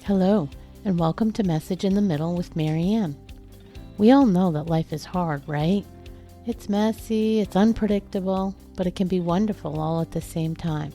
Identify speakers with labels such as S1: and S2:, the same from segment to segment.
S1: Hello, and welcome to Message in the Middle with Marianne. We all know that life is hard, right? It's messy, it's unpredictable, but it can be wonderful all at the same time.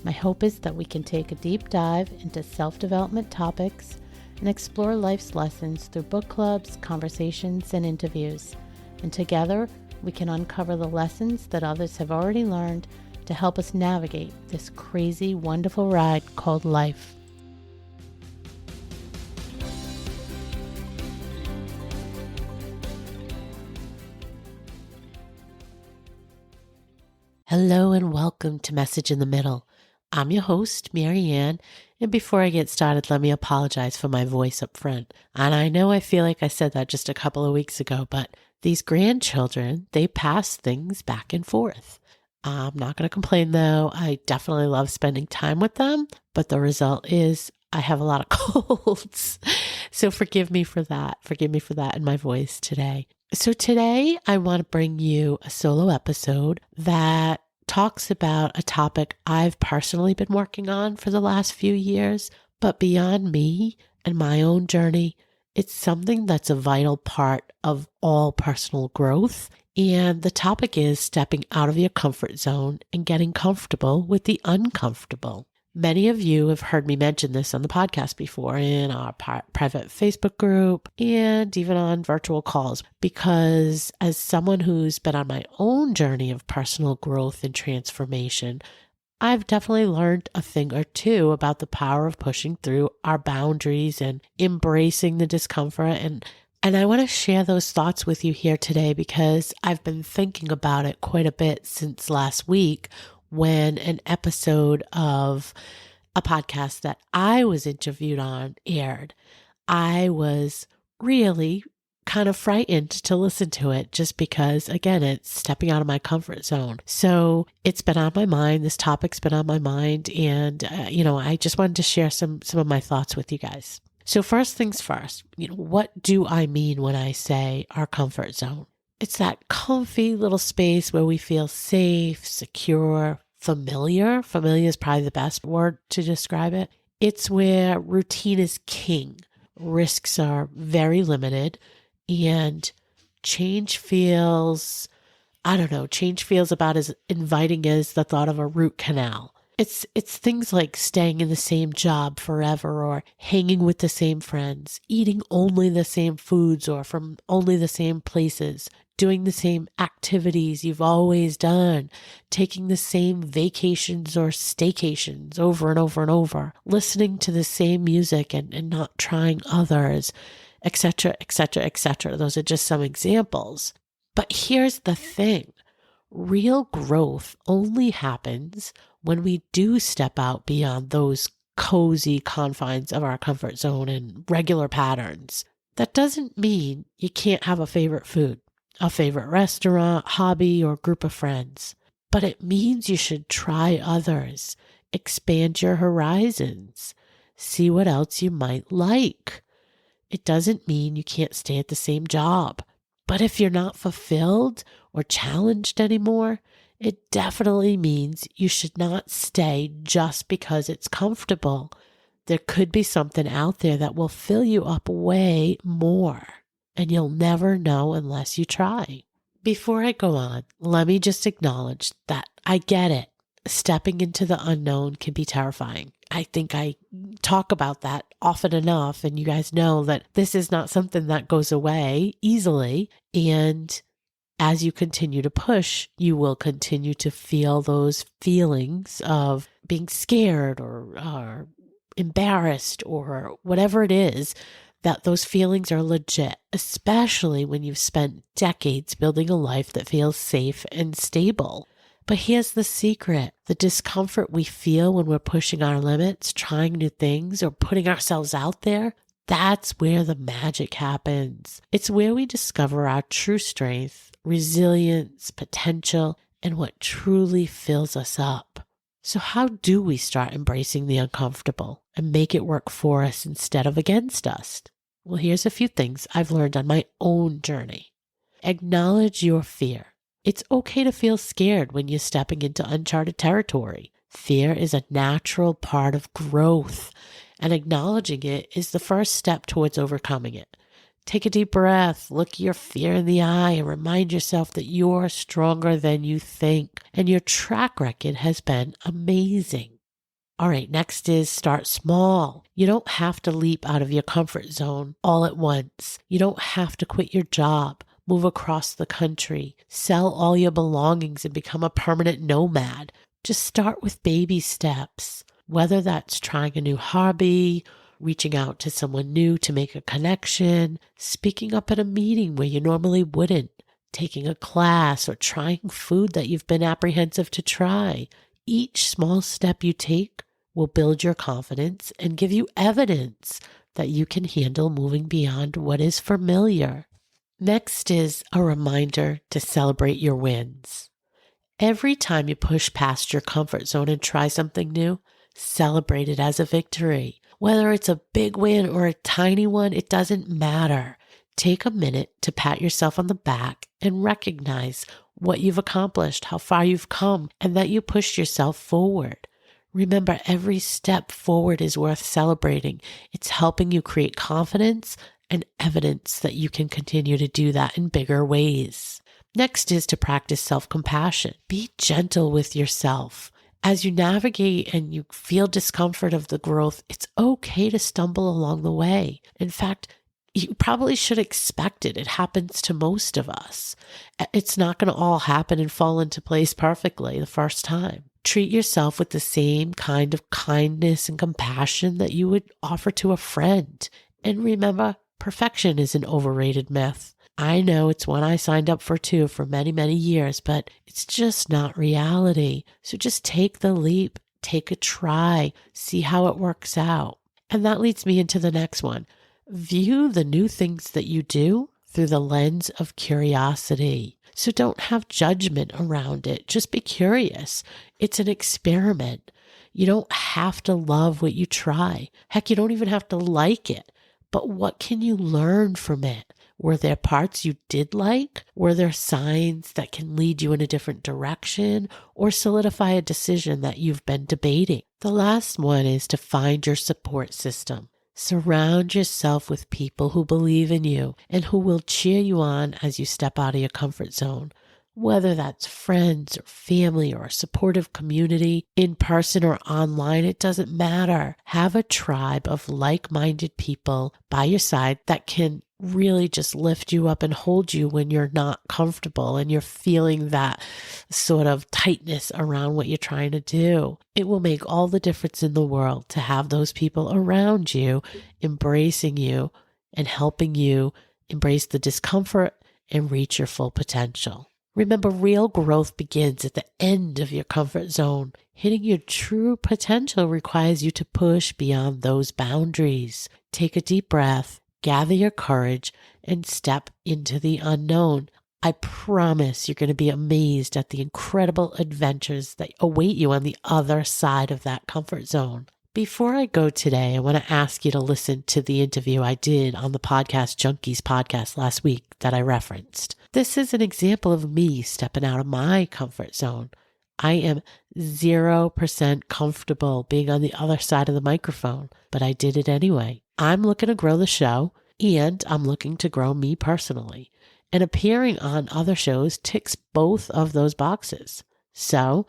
S1: My hope is that we can take a deep dive into self-development topics and explore life's lessons through book clubs, conversations, and interviews. And together, we can uncover the lessons that others have already learned to help us navigate this crazy, wonderful ride called life. Hello and welcome to Message in the Middle. I'm your host, Marianne, and before I get started, let me apologize for my voice up front. And I know I feel like I said that just a couple of weeks ago, but these grandchildren, they pass things back and forth. I'm not going to complain though. I definitely love spending time with them, but the result is I have a lot of colds. So forgive me for that. Forgive me for that in my voice today. So today I want to bring you a solo episode that talks about a topic I've personally been working on for the last few years, but beyond me and my own journey, it's something that's a vital part of all personal growth. And the topic is stepping out of your comfort zone and getting comfortable with the uncomfortable. Many of you have heard me mention this on the podcast before in our private Facebook group and even on virtual calls, because as someone who's been on my own journey of personal growth and transformation, I've definitely learned a thing or two about the power of pushing through our boundaries and embracing the discomfort. And I want to share those thoughts with you here today because I've been thinking about it quite a bit since last week when an episode of a podcast that I was interviewed on aired. I was really kind of frightened to listen to it just because, again, it's stepping out of my comfort zone. So it's been on my mind. This topic's been on my mind. And, I just wanted to share some of my thoughts with you guys. So first things first, what do I mean when I say our comfort zone? It's that comfy little space where we feel safe, secure, familiar. Familiar is probably the best word to describe it. It's where routine is king. Risks are very limited and change feels about as inviting as the thought of a root canal. It's things like staying in the same job forever or hanging with the same friends, eating only the same foods or from only the same places, doing the same activities you've always done, taking the same vacations or staycations over and over and over, listening to the same music and not trying others, etc., etc., etc. Those are just some examples. But here's the thing. Real growth only happens when we do step out beyond those cozy confines of our comfort zone and regular patterns. That doesn't mean you can't have a favorite food, a favorite restaurant, hobby, or group of friends. But it means you should try others, expand your horizons, see what else you might like. It doesn't mean you can't stay at the same job. But if you're not fulfilled or challenged anymore, it definitely means you should not stay just because it's comfortable. There could be something out there that will fill you up way more, and you'll never know unless you try. Before I go on, let me just acknowledge that I get it. Stepping into the unknown can be terrifying. I think I talk about that often enough, and you guys know that this is not something that goes away easily. And as you continue to push, you will continue to feel those feelings of being scared or embarrassed or whatever it is, that those feelings are legit, especially when you've spent decades building a life that feels safe and stable. But here's the secret. The discomfort we feel when we're pushing our limits, trying new things, or putting ourselves out there, that's where the magic happens. It's where we discover our true strength, resilience, potential, and what truly fills us up. So how do we start embracing the uncomfortable and make it work for us instead of against us? Well, here's a few things I've learned on my own journey. Acknowledge your fear. It's okay to feel scared when you're stepping into uncharted territory. Fear is a natural part of growth, And acknowledging it is the first step towards overcoming it. Take a deep breath, look your fear in the eye, and remind yourself that you're stronger than you think. And your track record has been amazing. All right, next is start small. You don't have to leap out of your comfort zone all at once. You don't have to quit your job, move across the country, sell all your belongings and become a permanent nomad. Just start with baby steps, whether that's trying a new hobby, reaching out to someone new to make a connection, speaking up at a meeting where you normally wouldn't, taking a class, or trying food that you've been apprehensive to try. Each small step you take will build your confidence and give you evidence that you can handle moving beyond what is familiar. Next is a reminder to celebrate your wins. Every time you push past your comfort zone and try something new, celebrate it as a victory. Whether it's a big win or a tiny one, it doesn't matter. Take a minute to pat yourself on the back and recognize what you've accomplished, how far you've come, and that you pushed yourself forward. Remember, every step forward is worth celebrating. It's helping you create confidence and evidence that you can continue to do that in bigger ways. Next is to practice self-compassion. Be gentle with yourself. As you navigate and you feel discomfort of the growth, it's okay to stumble along the way. In fact, you probably should expect it. It happens to most of us. It's not going to all happen and fall into place perfectly the first time. Treat yourself with the same kind of kindness and compassion that you would offer to a friend. And remember, perfection is an overrated myth. I know it's one I signed up for too for many, many years, but it's just not reality. So just take the leap, take a try, see how it works out. And that leads me into the next one. View the new things that you do through the lens of curiosity. So don't have judgment around it. Just be curious. It's an experiment. You don't have to love what you try. Heck, you don't even have to like it. But what can you learn from it? Were there parts you did like? Were there signs that can lead you in a different direction or solidify a decision that you've been debating? The last one is to find your support system. Surround yourself with people who believe in you and who will cheer you on as you step out of your comfort zone. Whether that's friends or family or a supportive community, in person or online, it doesn't matter. Have a tribe of like-minded people by your side that can really just lift you up and hold you when you're not comfortable and you're feeling that sort of tightness around what you're trying to do. It will make all the difference in the world to have those people around you, embracing you and helping you embrace the discomfort and reach your full potential. Remember, real growth begins at the end of your comfort zone. Hitting your true potential requires you to push beyond those boundaries. Take a deep breath, gather your courage, and step into the unknown. I promise you're going to be amazed at the incredible adventures that await you on the other side of that comfort zone. Before I go today, I want to ask you to listen to the interview I did on the Podcast Junkies podcast last week that I referenced. This is an example of me stepping out of my comfort zone. I am 0% comfortable being on the other side of the microphone, but I did it anyway. I'm looking to grow the show, and I'm looking to grow me personally. And appearing on other shows ticks both of those boxes. So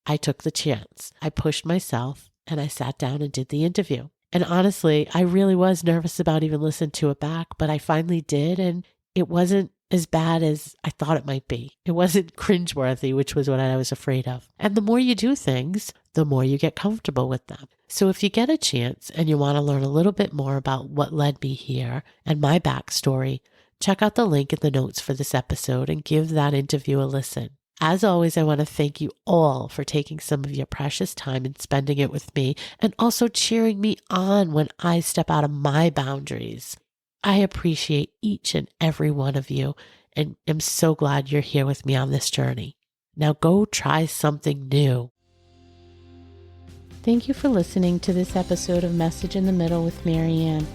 S1: I took the chance. I pushed myself, and I sat down and did the interview. And honestly, I really was nervous about even listening to it back, but I finally did, and it wasn't as bad as I thought it might be. It wasn't cringeworthy, which was what I was afraid of. And the more you do things, the more you get comfortable with them. So if you get a chance and you want to learn a little bit more about what led me here and my backstory, check out the link in the notes for this episode and give that interview a listen. As always, I want to thank you all for taking some of your precious time and spending it with me, and also cheering me on when I step out of my boundaries. I appreciate each and every one of you, and am so glad you're here with me on this journey. Now go try something new.
S2: Thank you for listening to this episode of Message in the Middle with Marianne.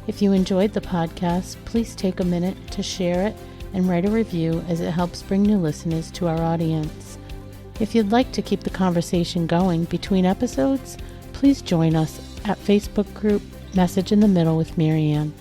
S2: If you enjoyed the podcast, please take a minute to share it and write a review, as it helps bring new listeners to our audience. If you'd like to keep the conversation going between episodes, please join us at Facebook group Message in the Middle with Marianne.